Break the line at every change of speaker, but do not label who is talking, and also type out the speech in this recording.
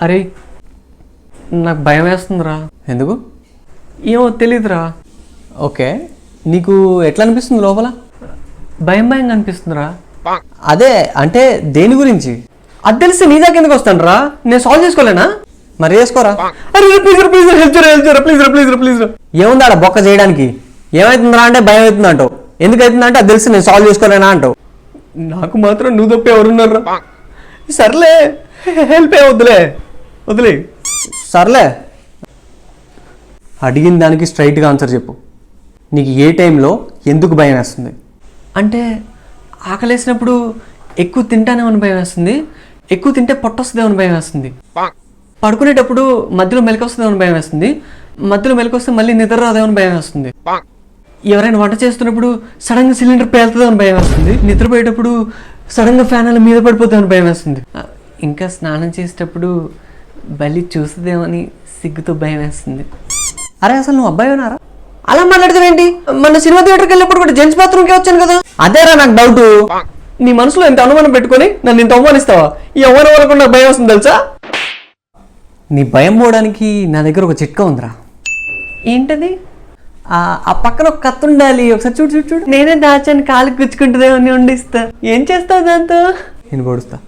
అరే నాకు భయం వేస్తుందిరా.
ఎందుకు?
ఏమో తెలీదురా.
ఓకే, నీకు ఎట్లా అనిపిస్తుంది లోపల?
భయంగా అనిపిస్తుందిరా.
అదే అంటే దేని గురించి?
అది తెలిసి నీ దాకా ఎందుకు వస్తాను రా? నేను సాల్వ్ చేసుకోలేనా?
మరి చేసుకోరా.
అరే ప్లీజ్ ప్లీజ్ ప్లీజ్ ప్లీజ్.
ఏముంది ఆడ బొక్క చేయడానికి? ఏమవుతుందిరా అంటే భయం అవుతుంది అంటావు. ఎందుకు అవుతుందంటే అది తెలిసి నేను సాల్వ్ చేసుకోలేనా అంటావు.
నాకు మాత్రం నువ్వు తప్ప ఎవరున్నారా? సర్లే హెల్ప్ వద్దులే వదిలే.
సర్లే, అడిగిన దానికి స్ట్రైట్గా ఆన్సర్ చెప్పు. నీకు ఏ టైంలో ఎందుకు భయం వేస్తుంది?
అంటే ఆకలేసినప్పుడు ఎక్కువ తింటానేమని భయం వేస్తుంది, ఎక్కువ తింటే పొట్ట వస్తుందేమని భయం వేస్తుంది, పడుకునేటప్పుడు మధ్యలో మెలకు వస్తుందేమని భయం వేస్తుంది, మధ్యలో మెలకు వస్తే మళ్ళీ నిద్ర రాదేమని భయం వేస్తుంది, ఎవరైనా వంట చేస్తున్నప్పుడు సడన్గా సిలిండర్ పేలుతుందేమని భయం వేస్తుంది, నిద్రపోయేటప్పుడు సడన్గా ఫ్యాన్ మీద పడిపోతామని భయం వేస్తుంది, ఇంకా స్నానం చేసేటప్పుడు బలి చూస్తుందేమని సిగ్గుతో భయం వేస్తుంది.
అరే అసలు నువ్వు అబ్బాయి ఉన్నారా?
అలా మాట్లాడతావేంటి? మన సినిమా థియేటర్కి వెళ్ళినప్పుడు కూడా జెంట్స్ బాత్రూమ్కి వచ్చాను కదా.
అదేరా నాకు డౌట్.
నీ మనసులో ఇంత అనుమానం పెట్టుకొని నన్ను ఇంత అవమానిస్తావా? ఈ అవమానం వల్ల నాకు భయం వస్తుంది తెలుసా?
నీ భయం పోవడానికి నా దగ్గర ఒక చిట్కా ఉందిరా.
ఏంటది?
ఆ పక్కన ఒక కత్తి ఉండాలి, ఒకసారి చూడు చూడు చూడు.
నేనే దాచాను, కాలు గుచ్చుకుంటుందేమని వండిస్తా. ఏం చేస్తావు దాంతో?
నేను పొడుస్తా.